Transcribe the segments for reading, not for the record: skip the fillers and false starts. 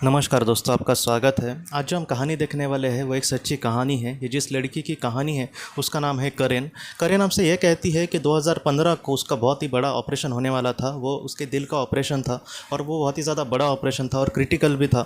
नमस्कार दोस्तों, आपका स्वागत है। आज जो हम कहानी देखने वाले हैं वो एक सच्ची कहानी है। ये जिस लड़की की कहानी है उसका नाम है करेन। करेन हमसे ये कहती है कि 2015 को उसका बहुत ही बड़ा ऑपरेशन होने वाला था। वो उसके दिल का ऑपरेशन था और वो बहुत ही ज़्यादा बड़ा ऑपरेशन था और क्रिटिकल भी था।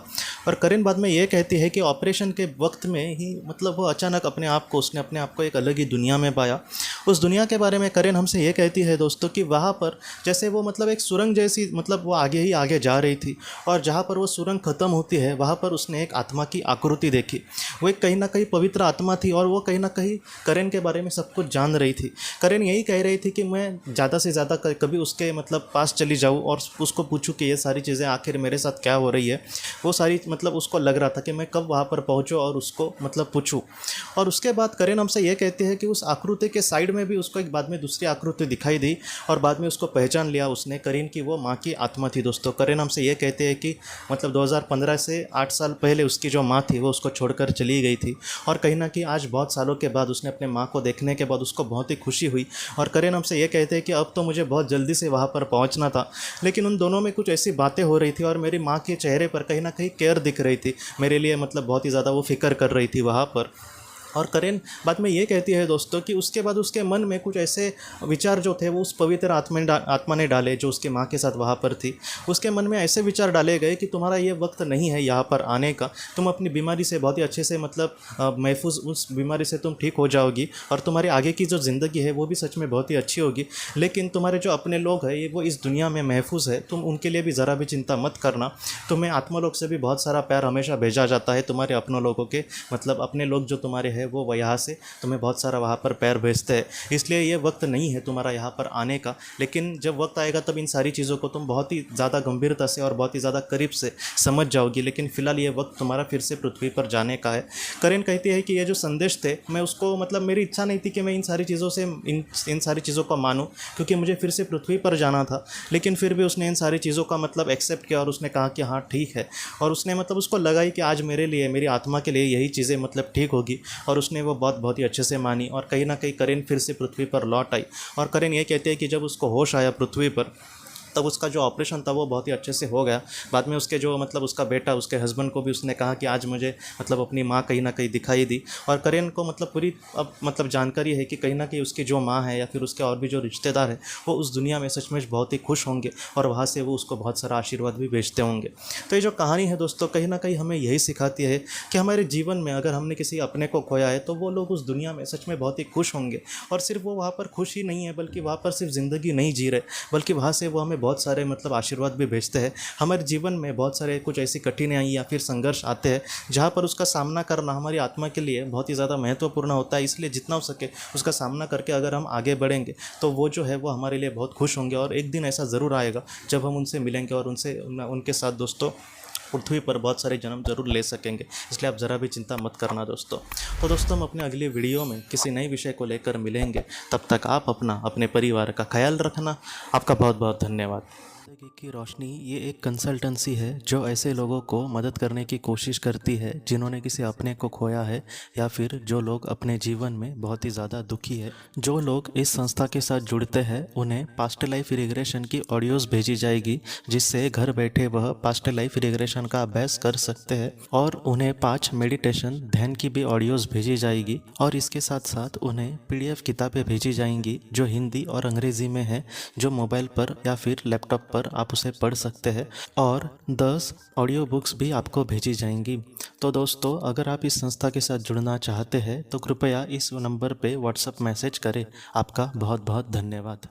और करेन बाद में ये कहती है कि ऑपरेशन के वक्त में ही वो अचानक उसने अपने आप को एक अलग ही दुनिया में पाया। उस दुनिया के बारे में करेन हमसे ये कहती है दोस्तों कि वहाँ पर जैसे वो एक सुरंग जैसी वो आगे ही आगे जा रही थी और जहाँ पर वो सुरंग ख़त्म होती है वहाँ पर उसने एक आत्मा की आकृति देखी। वो एक कहीं ना कहीं पवित्र आत्मा थी और वो कहीं ना कहीं करेन के बारे में सब कुछ जान रही थी। करेन यही कह रही थी कि मैं ज़्यादा से ज़्यादा कभी उसके पास चली जाऊँ और उसको पूछूं कि ये सारी चीज़ें आखिर मेरे साथ क्या हो रही है। वो सारी उसको लग रहा था कि मैं कब वहाँ पर पहुँचूँ और उसको पूछूँ। और उसके बाद करेन हमसे ये कहती है कि उस आकृति के साइड में भी उसको एक बाद में दूसरी आकृति दिखाई दी और बाद में उसको पहचान लिया उसने करीन की वो माँ की आत्मा थी। दोस्तों करेन हमसे ये कहते हैं कि 2015 से 8 साल पहले उसकी जो माँ थी वो उसको छोड़कर चली गई थी और कहीं ना कहीं आज बहुत सालों के बाद उसने अपने माँ को देखने के बाद उसको बहुत ही खुशी हुई। और करेन हमसे ये कहते हैं कि अब तो मुझे बहुत जल्दी से वहाँ पर पहुँचना था, लेकिन उन दोनों में कुछ ऐसी बातें हो रही थी और मेरी माँ के चेहरे पर कहीं ना कहीं केयर दिख रही थी। मेरे लिए बहुत ही ज़्यादा वो फिक्र कर रही थी वहाँ पर। और करेन बाद में ये कहती है दोस्तों कि उसके बाद उसके मन में कुछ ऐसे विचार जो थे वो उस पवित्र आत्मा ने डाले जो उसके माँ के साथ वहाँ पर थी। उसके मन में ऐसे विचार डाले गए कि तुम्हारा ये वक्त नहीं है यहाँ पर आने का। तुम अपनी बीमारी से बहुत ही अच्छे से महफूज उस बीमारी से तुम ठीक हो जाओगी और तुम्हारी आगे की जो ज़िंदगी है वो भी सच में बहुत ही अच्छी होगी। लेकिन तुम्हारे जो अपने लोग हैं वो इस दुनिया में महफूज है, तुम उनके लिए भी ज़रा भी चिंता मत करना। तुम्हें आत्मलोक से भी बहुत सारा प्यार हमेशा भेजा जाता है। तुम्हारे अपनों लोगों के अपने लोग जो तुम्हारे वो यहाँ से तुम्हें बहुत सारा वहाँ पर पैर भेजते हैं। इसलिए ये वक्त नहीं है तुम्हारा यहाँ पर आने का, लेकिन जब वक्त आएगा तब इन सारी चीज़ों को तुम बहुत ही ज़्यादा गंभीरता से और बहुत ही ज़्यादा करीब से समझ जाओगी। लेकिन फ़िलहाल ये वक्त तुम्हारा फिर से पृथ्वी पर जाने का है। करेन कहती है कि ये जो संदेश थे मैं उसको मेरी इच्छा नहीं थी कि मैं इन सारी चीज़ों से इन सारी चीज़ों को मानूँ, क्योंकि मुझे फिर से पृथ्वी पर जाना था। लेकिन फिर भी उसने इन सारी चीज़ों का एक्सेप्ट किया और उसने कहा कि हाँ ठीक है। और उसने उसको लगा ही कि आज मेरे लिए मेरी आत्मा के लिए यही चीज़ें ठीक होगी और उसने वो बहुत ही अच्छे से मानी। और कहीं ना कहीं करेन फिर से पृथ्वी पर लौट आई। और करेन ये कहते हैं कि जब उसको होश आया पृथ्वी पर तब उसका जो ऑपरेशन था वो बहुत ही अच्छे से हो गया। बाद में उसके जो उसका बेटा उसके हस्बैंड को भी उसने कहा कि आज मुझे अपनी माँ कहीं ना कहीं दिखाई दी। और करेन को पूरी अब जानकारी है कि कहीं ना कहीं उसकी जो माँ है या फिर उसके और भी जो रिश्तेदार हैं वो उस दुनिया में सचमुच बहुत ही खुश होंगे और वहाँ से वो उसको बहुत सारा आशीर्वाद भी भेजते होंगे। तो ये जो कहानी है दोस्तों कहीं ना कहीं हमें यही सिखाती है कि हमारे जीवन में अगर हमने किसी अपने को खोया है तो वो लोग उस दुनिया में सच में बहुत ही खुश होंगे। और सिर्फ वो वहाँ पर खुश ही नहीं है बल्कि वहाँ पर सिर्फ ज़िंदगी नहीं जी रहे, बल्कि वहाँ से वो हमें बहुत सारे आशीर्वाद भी भेजते हैं। हमारे जीवन में बहुत सारे कुछ ऐसी कठिनाई या फिर संघर्ष आते हैं जहाँ पर उसका सामना करना हमारी आत्मा के लिए बहुत ही ज़्यादा महत्वपूर्ण होता है। इसलिए जितना हो सके उसका सामना करके अगर हम आगे बढ़ेंगे तो वो जो है वो हमारे लिए बहुत खुश होंगे। और एक दिन ऐसा ज़रूर आएगा जब हम उनसे मिलेंगे और उनके साथ दोस्तों पृथ्वी पर बहुत सारे जन्म जरूर ले सकेंगे। इसलिए आप ज़रा भी चिंता मत करना दोस्तों। तो दोस्तों हम अपने अगले वीडियो में किसी नए विषय को लेकर मिलेंगे। तब तक आप अपने परिवार का ख्याल रखना। आपका बहुत बहुत धन्यवाद। ज़िंदगी की रोशनी ये एक कंसल्टेंसी है जो ऐसे लोगों को मदद करने की कोशिश करती है जिन्होंने किसी अपने को खोया है या फिर जो लोग अपने जीवन में बहुत ही ज़्यादा दुखी है। जो लोग इस संस्था के साथ जुड़ते हैं उन्हें पास्ट लाइफ रिग्रेशन की ऑडियोज़ भेजी जाएगी, जिससे घर बैठे वह पास्ट लाइफ रिग्रेशन का अभ्यास कर सकते हैं। और उन्हें 5 मेडिटेशन ध्यान की भी ऑडियोज़ भेजी जाएगी और इसके साथ साथ उन्हें PDF किताबें भेजी जाएंगी जो हिंदी और अंग्रेज़ी में है, जो मोबाइल पर या फिर लैपटॉप पर आप उसे पढ़ सकते हैं। और 10 ऑडियो बुक्स भी आपको भेजी जाएंगी। तो दोस्तों अगर आप इस संस्था के साथ जुड़ना चाहते हैं तो कृपया इस नंबर पे व्हाट्सएप मैसेज करें। आपका बहुत बहुत धन्यवाद।